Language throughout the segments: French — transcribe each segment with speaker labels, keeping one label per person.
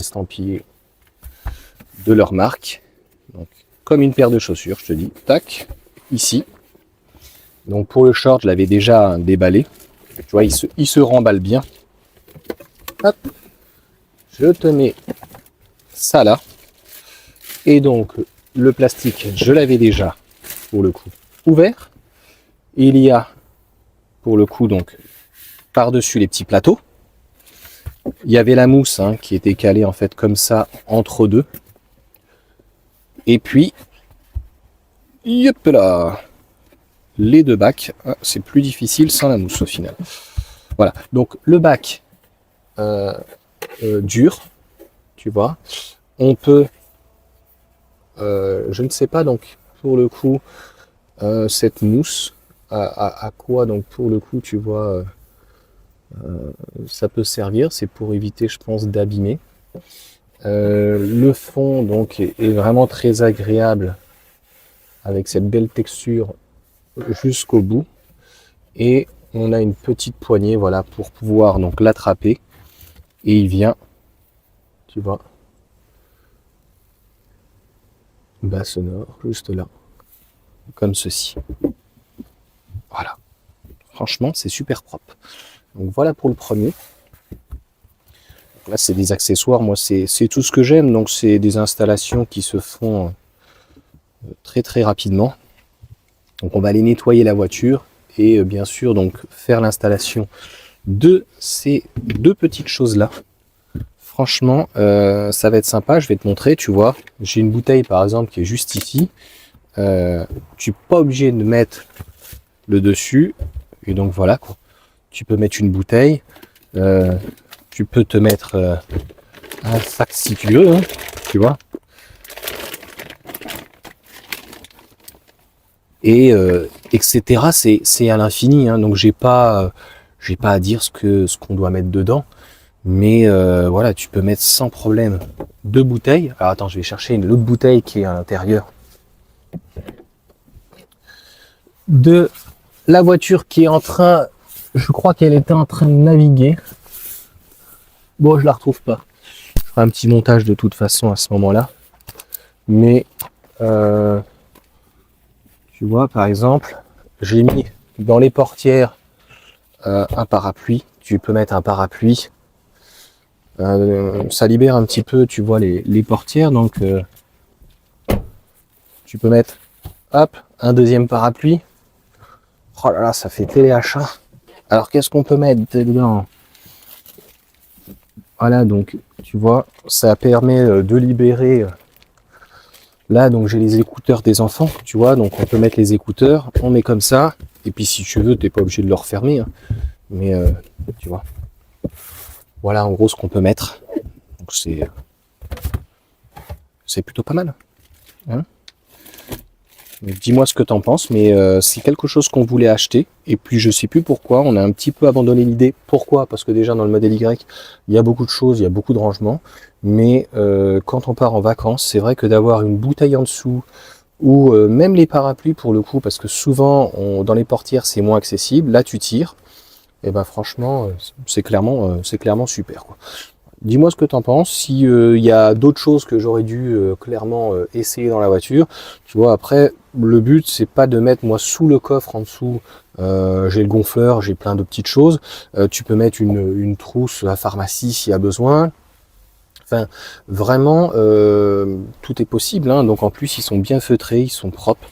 Speaker 1: estampillé de leur marque. Donc, comme une paire de chaussures, je te dis. Tac, ici. Donc pour le short, je l'avais déjà déballé. Tu vois, il se remballe bien. Hop, je te mets ça là. Et donc, le plastique, je l'avais déjà, pour le coup, ouvert. Il y a, pour le coup, donc, par-dessus les petits plateaux. Il y avait la mousse hein, qui était calée en fait comme ça entre deux. Et puis, yop là, les deux bacs. Ah, c'est plus difficile sans la mousse au final. Voilà, donc le bac dur, tu vois. On peut, je ne sais pas donc pour le coup, cette mousse, à quoi donc pour le coup, tu vois, ça peut servir. C'est pour éviter, je pense, d'abîmer. Le fond donc est vraiment très agréable avec cette belle texture jusqu'au bout et on a une petite poignée voilà pour pouvoir donc l'attraper et il vient, tu vois, bas sonore juste là comme ceci. Voilà, franchement c'est super propre. Donc voilà pour le premier. Là c'est des accessoires, moi c'est tout ce que j'aime, donc c'est des installations qui se font très très rapidement. Donc on va aller nettoyer la voiture et bien sûr donc faire l'installation de ces deux petites choses là. Franchement ça va être sympa, je vais te montrer, tu vois. J'ai une bouteille par exemple qui est juste ici. Tu n'es pas obligé de mettre le dessus. Et donc voilà quoi. Tu peux mettre une bouteille. Tu peux te mettre un sac si tu veux, hein, tu vois. Et etc. C'est à l'infini, hein, donc j'ai pas à dire ce qu'on doit mettre dedans, mais voilà, tu peux mettre sans problème deux bouteilles. Alors attends, je vais chercher une autre bouteille qui est à l'intérieur de la voiture qui est en train, je crois qu'elle était en train de naviguer. Bon, je la retrouve pas. Je ferai un petit montage de toute façon à ce moment-là, mais tu vois, par exemple, j'ai mis dans les portières un parapluie. Tu peux mettre un parapluie. Ça libère un petit peu, tu vois, les portières. Donc, tu peux mettre, hop, un deuxième parapluie. Oh là là, ça fait téléachat. Alors, qu'est-ce qu'on peut mettre dedans? Voilà, donc, tu vois, ça permet de libérer... Là, donc j'ai les écouteurs des enfants, tu vois, donc on peut mettre les écouteurs, on met comme ça, et puis si tu veux, tu n'es pas obligé de le refermer, hein. Mais tu vois, voilà en gros ce qu'on peut mettre. Donc c'est plutôt pas mal. Hein, dis-moi ce que tu en penses, mais c'est quelque chose qu'on voulait acheter, et puis je sais plus pourquoi, on a un petit peu abandonné l'idée. Pourquoi? Parce que déjà dans le modèle Y, il y a beaucoup de choses, il y a beaucoup de rangements, mais quand on part en vacances, c'est vrai que d'avoir une bouteille en dessous, ou même les parapluies pour le coup, parce que souvent dans les portières c'est moins accessible, là tu tires, et ben franchement c'est clairement super quoi. Dis-moi ce que tu en penses, si y a d'autres choses que j'aurais dû clairement essayer dans la voiture. Tu vois, après, le but, c'est pas de mettre, moi, sous le coffre, en dessous, j'ai le gonfleur, j'ai plein de petites choses. Tu peux mettre une trousse à pharmacie s'il y a besoin. Enfin, vraiment, tout est possible, hein. Donc en plus, ils sont bien feutrés, ils sont propres.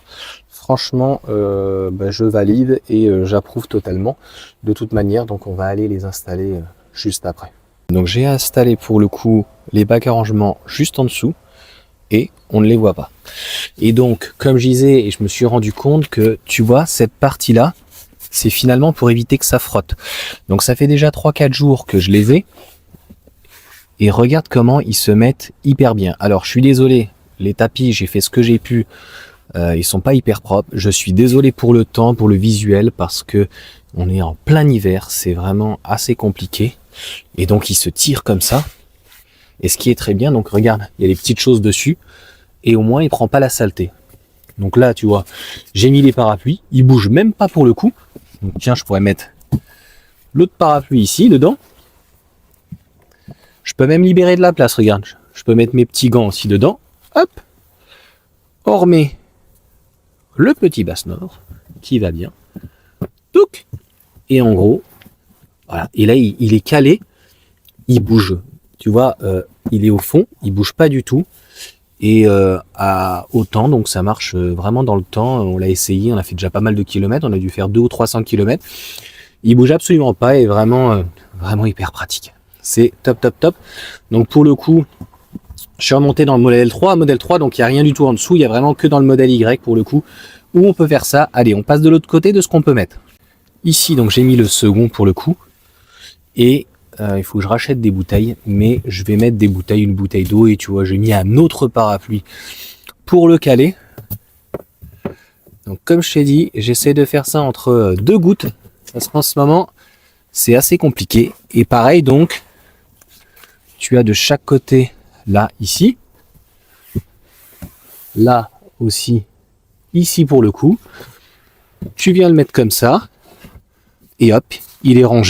Speaker 1: Franchement, je valide et j'approuve totalement. De toute manière, donc on va aller les installer juste après. Donc j'ai installé pour le coup les bacs à rangement juste en dessous et on ne les voit pas. Et donc, comme je disais, et je me suis rendu compte que, tu vois, cette partie-là, c'est finalement pour éviter que ça frotte. Donc ça fait déjà 3-4 jours que je les ai. Et regarde comment ils se mettent hyper bien. Alors je suis désolé, les tapis, j'ai fait ce que j'ai pu. Ils sont pas hyper propres. Je suis désolé pour le temps, pour le visuel, parce que on est en plein hiver. C'est vraiment assez compliqué. Et donc il se tire comme ça. Et ce qui est très bien, donc regarde, il y a des petites choses dessus. Et au moins il prend pas la saleté. Donc là, tu vois, j'ai mis les parapluies. Ils bougent même pas pour le coup. Donc tiens, je pourrais mettre l'autre parapluie ici, dedans. Je peux même libérer de la place, regarde. Je peux mettre mes petits gants aussi dedans. Hop. On remet le petit basse-nord qui va bien. Touc. Et en gros, voilà. Et là, il est calé. Il bouge. Tu vois, il est au fond. Il bouge pas du tout. Et à autant, donc ça marche vraiment dans le temps. On l'a essayé, on a fait déjà pas mal de kilomètres. On a dû faire 200 ou 300 kilomètres. Il bouge absolument pas et vraiment, vraiment hyper pratique. C'est top, top, top. Donc pour le coup, je suis remonté dans le modèle 3. Modèle 3, donc il n'y a rien du tout en dessous. Il y a vraiment que dans le modèle Y pour le coup, où on peut faire ça. Allez, on passe de l'autre côté de ce qu'on peut mettre. Ici, donc j'ai mis le second pour le coup. Et il faut que je rachète des bouteilles. Mais je vais mettre des bouteilles, une bouteille d'eau. Et tu vois, j'ai mis un autre parapluie pour le caler. Donc comme je t'ai dit, j'essaie de faire ça entre 2 gouttes. Parce qu'en ce moment, c'est assez compliqué. Et pareil, donc, tu as de chaque côté, là, ici. Là aussi, ici pour le coup. Tu viens le mettre comme ça. Et hop, il est rangé.